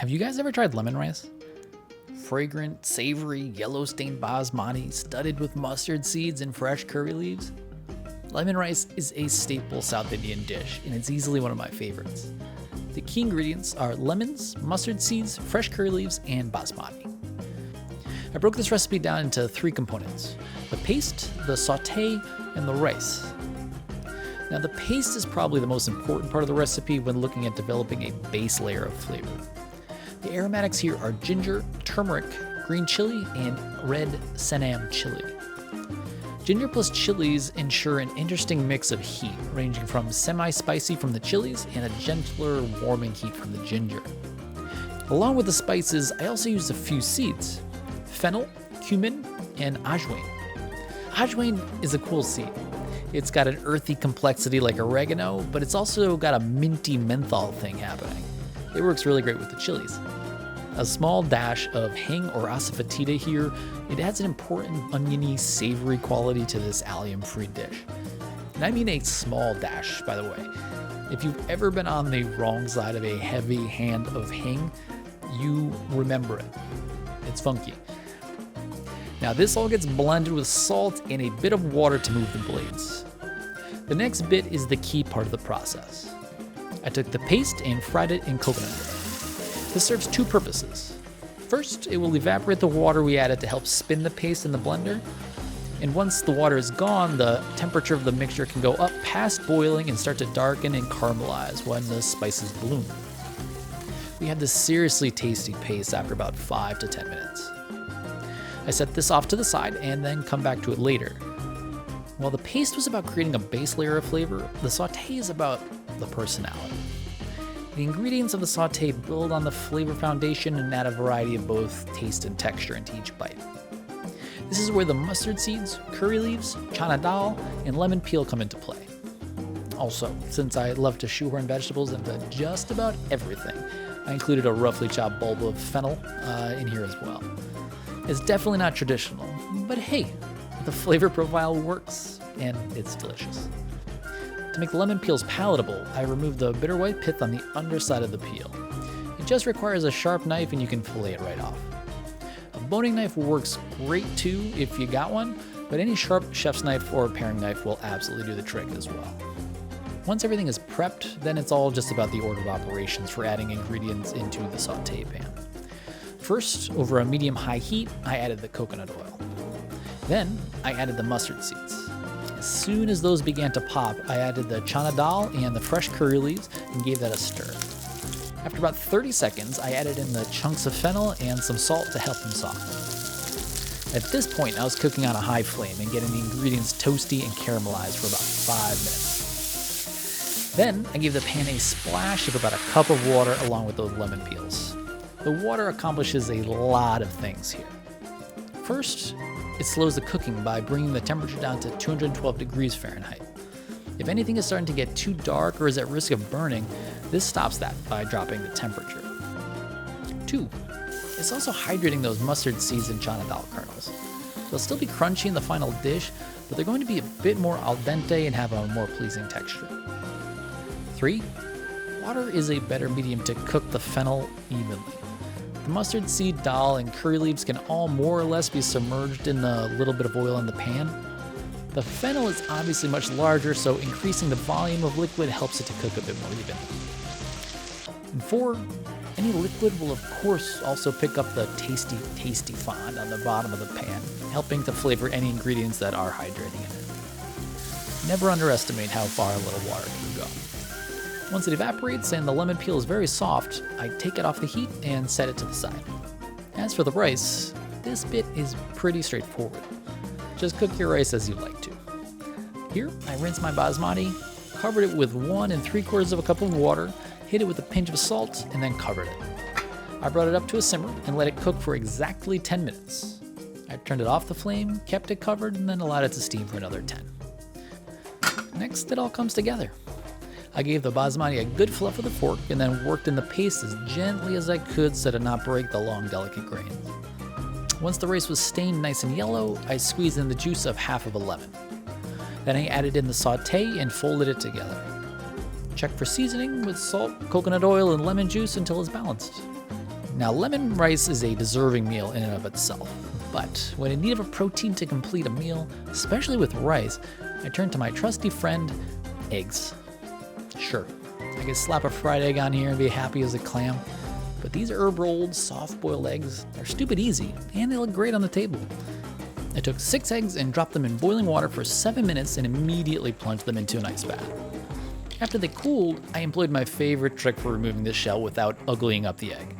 Have you guys ever tried lemon rice? Fragrant, savory, yellow-stained basmati studded with mustard seeds and fresh curry leaves? Lemon rice is a staple South Indian dish, and it's easily one of my favorites. The key ingredients are lemons, mustard seeds, fresh curry leaves, and basmati. I broke this recipe down into 3 components: the paste, the saute, and the rice. Now, the paste is probably the most important part of the recipe when looking at developing a base layer of flavor. The aromatics here are ginger, turmeric, green chili, and red Sesame chili. Ginger plus chilies ensure an interesting mix of heat, ranging from semi-spicy from the chilies and a gentler, warming heat from the ginger. Along with the spices, I also used a few seeds: fennel, cumin, and ajwain. Ajwain is a cool seed. It's got an earthy complexity like oregano, but it's also got a minty menthol thing happening. It works really great with the chilies. A small dash of hing or asafoetida here, it adds an important oniony, savory quality to this allium-free dish. And I mean a small dash, by the way. If you've ever been on the wrong side of a heavy hand of hing, you remember it. It's funky. Now this all gets blended with salt and a bit of water to move the blades. The next bit is the key part of the process. I took the paste and fried it in coconut oil. This serves 2 purposes. First, it will evaporate the water we added to help spin the paste in the blender. And once the water is gone, the temperature of the mixture can go up past boiling and start to darken and caramelize when the spices bloom. We had this seriously tasty paste after about 5 to 10 minutes. I set this off to the side and then come back to it later. While the paste was about creating a base layer of flavor, the saute is about the personality. The ingredients of the saute build on the flavor foundation and add a variety of both taste and texture into each bite. This is where the mustard seeds, curry leaves, chana dal, and lemon peel come into play. Also, since I love to shoehorn vegetables into just about everything, I included a roughly chopped bulb of fennel in here as well. It's definitely not traditional, but hey, the flavor profile works, and it's delicious. To make the lemon peels palatable, I removed the bitter white pith on the underside of the peel. It just requires a sharp knife and you can fillet it right off. A boning knife works great too if you got one, but any sharp chef's knife or paring knife will absolutely do the trick as well. Once everything is prepped, then it's all just about the order of operations for adding ingredients into the saute pan. First, over a medium-high heat, I added the coconut oil. Then, I added the mustard seeds. As soon as those began to pop, I added the chana dal and the fresh curry leaves and gave that a stir. After about 30 seconds, I added in the chunks of fennel and some salt to help them soften. At this point, I was cooking on a high flame and getting the ingredients toasty and caramelized for about 5 minutes. Then, I gave the pan a splash of about a cup of water along with those lemon peels. The water accomplishes a lot of things here. First, it slows the cooking by bringing the temperature down to 212 degrees Fahrenheit. If anything is starting to get too dark or is at risk of burning, this stops that by dropping the temperature. 2, it's also hydrating those mustard seeds and chana dal kernels. They'll still be crunchy in the final dish, but they're going to be a bit more al dente and have a more pleasing texture. 3, water is a better medium to cook the fennel evenly. The mustard seed, dal, and curry leaves can all more or less be submerged in the little bit of oil in the pan. The fennel is obviously much larger, so increasing the volume of liquid helps it to cook a bit more evenly. And 4, any liquid will of course also pick up the tasty fond on the bottom of the pan, helping to flavor any ingredients that are hydrating in it. Never underestimate how far a little water can go. Once it evaporates and the lemon peel is very soft, I take it off the heat and set it to the side. As for the rice, this bit is pretty straightforward. Just cook your rice as you like to. Here, I rinsed my basmati, covered it with 1 3/4 cup of water, hit it with a pinch of salt, and then covered it. I brought it up to a simmer and let it cook for exactly 10 minutes. I turned it off the flame, kept it covered, and then allowed it to steam for another 10. Next, it all comes together. I gave the basmati a good fluff with a fork and then worked in the paste as gently as I could so to not break the long, delicate grains. Once the rice was stained nice and yellow, I squeezed in the juice of half of a lemon. Then I added in the saute and folded it together. Check for seasoning with salt, coconut oil, and lemon juice until it's balanced. Now, lemon rice is a deserving meal in and of itself, but when in need of a protein to complete a meal, especially with rice, I turn to my trusty friend, eggs. Sure, I could slap a fried egg on here and be happy as a clam, but these herb-rolled, soft-boiled eggs are stupid easy, and they look great on the table. I took 6 eggs and dropped them in boiling water for 7 minutes and immediately plunged them into an ice bath. After they cooled, I employed my favorite trick for removing the shell without uglying up the egg.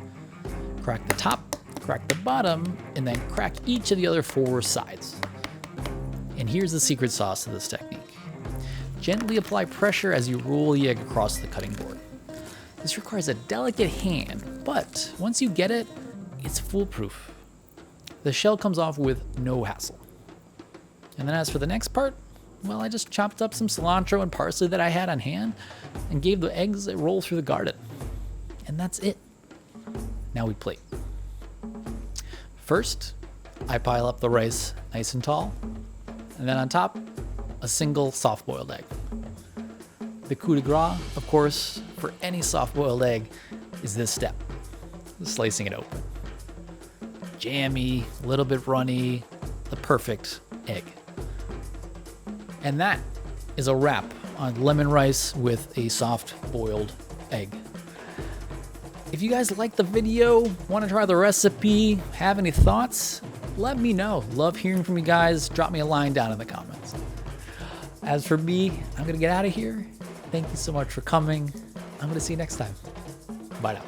Crack the top, crack the bottom, and then crack each of the other 4 sides. And here's the secret sauce to this technique. Gently apply pressure as you roll the egg across the cutting board. This requires a delicate hand, but once you get it, it's foolproof. The shell comes off with no hassle. And then as for the next part, well, I just chopped up some cilantro and parsley that I had on hand and gave the eggs a roll through the garden. And that's it. Now we plate. First, I pile up the rice nice and tall, and then on top, a single soft-boiled egg. The coup de grace, of course, for any soft-boiled egg is this step, slicing it open. Jammy, a little bit runny, the perfect egg. And that is a wrap on lemon rice with a soft-boiled egg. If you guys like the video, want to try the recipe, have any thoughts, let me know. Love hearing from you guys. Drop me a line down in the comments. As for me, I'm going to get out of here. Thank you so much for coming. I'm going to see you next time. Bye now.